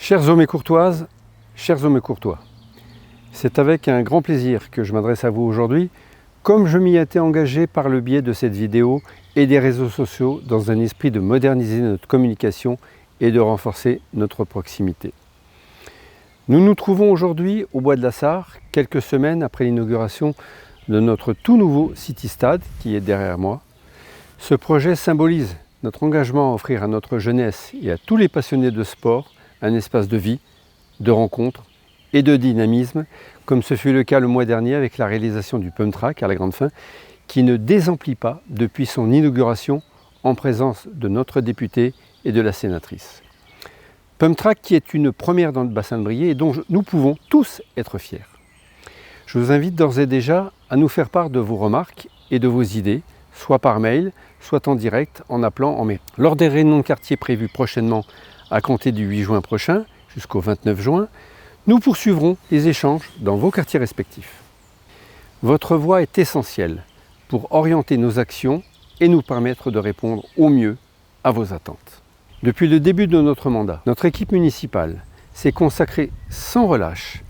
Chers hommes et courtoises, chers hommes et courtois, c'est avec un grand plaisir que je m'adresse à vous aujourd'hui, comme je m'y étais engagé par le biais de cette vidéo et des réseaux sociaux dans un esprit de moderniser notre communication et de renforcer notre proximité. Nous nous trouvons aujourd'hui au Bois de la Sarre, quelques semaines après l'inauguration de notre tout nouveau City Stade qui est derrière moi. Ce projet symbolise notre engagement à offrir à notre jeunesse et à tous les passionnés de sport un espace de vie, de rencontres et de dynamisme, comme ce fut le cas le mois dernier avec la réalisation du Pump Track à la Grande Fin, qui ne désemplit pas depuis son inauguration en présence de notre député et de la sénatrice. Pump Track qui est une première dans le bassin de Briey et dont nous pouvons tous être fiers. Je vous invite d'ores et déjà à nous faire part de vos remarques et de vos idées, soit par mail, soit en direct, en appelant en mai. Lors des réunions de quartier prévues prochainement à compter du 8 juin prochain jusqu'au 29 juin, nous poursuivrons les échanges dans vos quartiers respectifs. Votre voix est essentielle pour orienter nos actions et nous permettre de répondre au mieux à vos attentes. Depuis le début de notre mandat, notre équipe municipale s'est consacrée sans relâche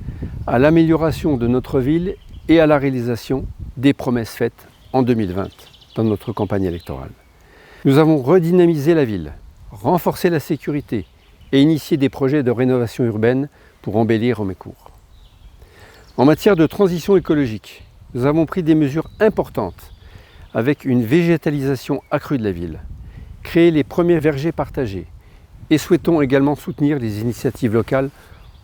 à l'amélioration de notre ville et à la réalisation des promesses faites en 2020 dans notre campagne électorale. Nous avons redynamisé la ville, renforcé la sécurité et initié des projets de rénovation urbaine pour embellir Omécourt. En matière de transition écologique, nous avons pris des mesures importantes avec une végétalisation accrue de la ville, créé les premiers vergers partagés et souhaitons également soutenir les initiatives locales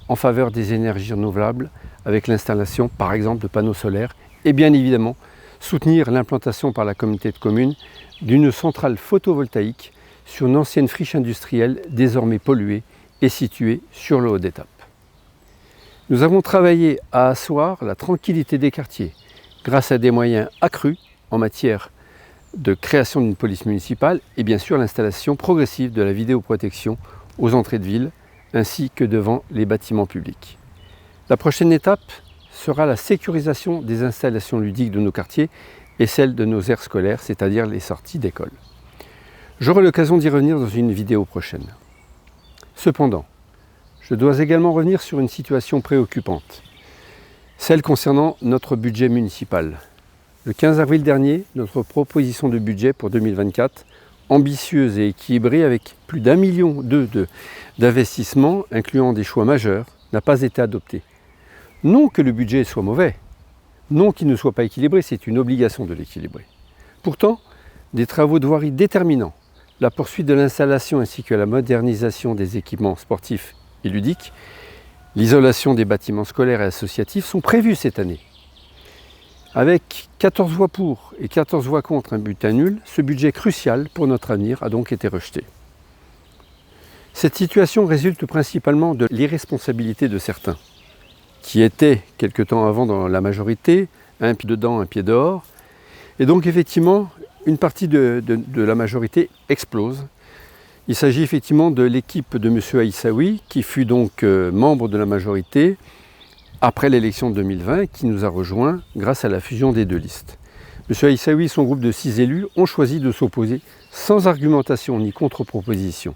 en faveur des énergies renouvelables avec l'installation par exemple de panneaux solaires et bien évidemment soutenir l'implantation par la communauté de communes d'une centrale photovoltaïque sur une ancienne friche industrielle désormais polluée et située sur le haut d'étape. Nous avons travaillé à asseoir la tranquillité des quartiers grâce à des moyens accrus en matière de création d'une police municipale et bien sûr l'installation progressive de la vidéoprotection aux entrées de ville ainsi que devant les bâtiments publics. La prochaine étape sera la sécurisation des installations ludiques de nos quartiers et celle de nos aires scolaires, c'est-à-dire les sorties d'école. J'aurai l'occasion d'y revenir dans une vidéo prochaine. Cependant, je dois également revenir sur une situation préoccupante, celle concernant notre budget municipal. Le 15 avril dernier, notre proposition de budget pour 2024, ambitieuse et équilibrée avec plus d'1,2 million d'investissements, incluant des choix majeurs, n'a pas été adoptée. Non que le budget soit mauvais, non qu'il ne soit pas équilibré, c'est une obligation de l'équilibrer. Pourtant, des travaux de voirie déterminants, la poursuite de l'installation ainsi que la modernisation des équipements sportifs et ludiques, l'isolation des bâtiments scolaires et associatifs sont prévus cette année. Avec 14 voix pour et 14 voix contre un bulletin nul, ce budget crucial pour notre avenir a donc été rejeté. Cette situation résulte principalement de l'irresponsabilité de certains, qui étaient quelque temps avant dans la majorité, un pied dedans, un pied dehors, et donc effectivement, une partie de la majorité explose. Il s'agit effectivement de l'équipe de M. Aïssaoui, qui fut donc membre de la majorité après l'élection de 2020, qui nous a rejoints grâce à la fusion des deux listes. M. Aïssaoui et son groupe de 6 élus ont choisi de s'opposer sans argumentation ni contre-proposition,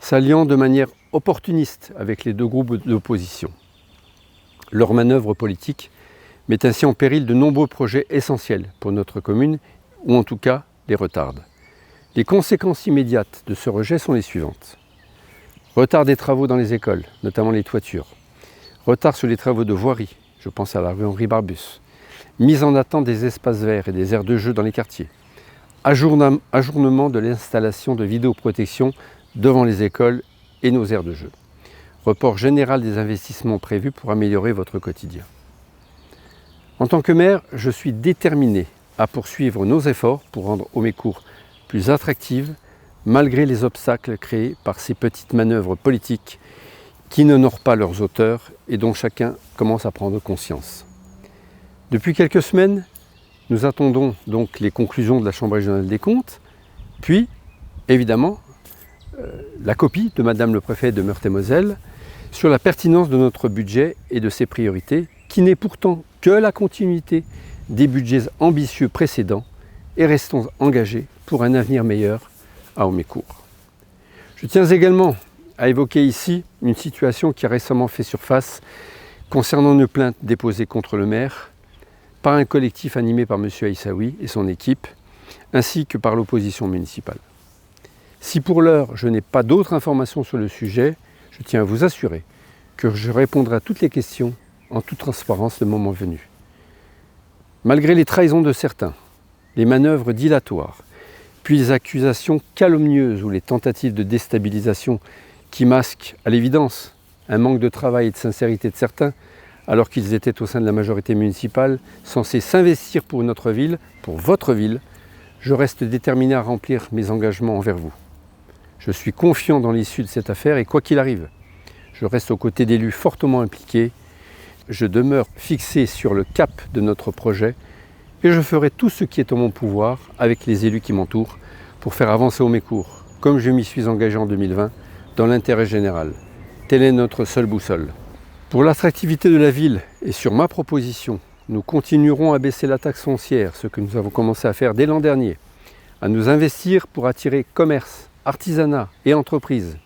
s'alliant de manière opportuniste avec les deux groupes d'opposition. Leur manœuvre politique met ainsi en péril de nombreux projets essentiels pour notre commune, ou en tout cas les retarde. Les conséquences immédiates de ce rejet sont les suivantes. Retard des travaux dans les écoles, notamment les toitures. Retard sur les travaux de voirie, je pense à la rue Henri Barbus. Mise en attente des espaces verts et des aires de jeu dans les quartiers. Ajournement de l'installation de vidéoprotection devant les écoles et nos aires de jeu. Report général des investissements prévus pour améliorer votre quotidien. En tant que maire, je suis déterminé à poursuivre nos efforts pour rendre Omécourt plus attractive, malgré les obstacles créés par ces petites manœuvres politiques qui n'honorent pas leurs auteurs et dont chacun commence à prendre conscience. Depuis quelques semaines, nous attendons donc les conclusions de la Chambre régionale des comptes, puis, évidemment, la copie de Madame le préfet de Meurthe-et-Moselle sur la pertinence de notre budget et de ses priorités, qui n'est pourtant que la continuité des budgets ambitieux précédents, et restons engagés pour un avenir meilleur à Omécourt. Je tiens également à évoquer ici une situation qui a récemment fait surface concernant une plainte déposée contre le maire par un collectif animé par M. Aïssaoui et son équipe, ainsi que par l'opposition municipale. Si pour l'heure je n'ai pas d'autres informations sur le sujet, je tiens à vous assurer que je répondrai à toutes les questions en toute transparence le moment venu. Malgré les trahisons de certains, les manœuvres dilatoires, puis les accusations calomnieuses ou les tentatives de déstabilisation qui masquent, à l'évidence, un manque de travail et de sincérité de certains, alors qu'ils étaient au sein de la majorité municipale, censés s'investir pour notre ville, pour votre ville, je reste déterminé à remplir mes engagements envers vous. Je suis confiant dans l'issue de cette affaire et quoi qu'il arrive, je reste aux côtés d'élus fortement impliqués, je demeure fixé sur le cap de notre projet et je ferai tout ce qui est en mon pouvoir avec les élus qui m'entourent pour faire avancer Haut-Mécourt, comme je m'y suis engagé en 2020, dans l'intérêt général. Telle est notre seule boussole. Pour l'attractivité de la ville et sur ma proposition, nous continuerons à baisser la taxe foncière, ce que nous avons commencé à faire dès l'an dernier, à nous investir pour attirer commerce, artisanat et entreprises,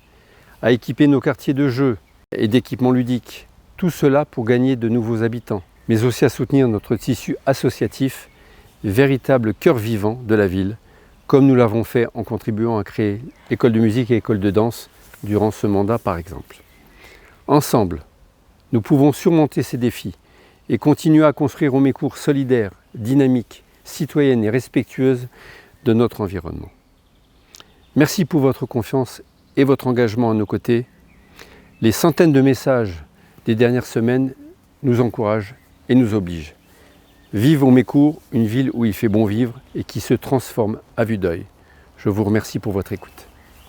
à équiper nos quartiers de jeux et d'équipements ludiques, tout cela pour gagner de nouveaux habitants, mais aussi à soutenir notre tissu associatif, véritable cœur vivant de la ville, comme nous l'avons fait en contribuant à créer l'école de musique et l'école de danse durant ce mandat par exemple. Ensemble, nous pouvons surmonter ces défis et continuer à construire Haut-Mécourt solidaire, dynamique, citoyenne et respectueuse de notre environnement. Merci pour votre confiance et votre engagement à nos côtés. Les centaines de messages des dernières semaines nous encouragent et nous obligent. Vive Haut-Mécourt, une ville où il fait bon vivre et qui se transforme à vue d'œil. Je vous remercie pour votre écoute.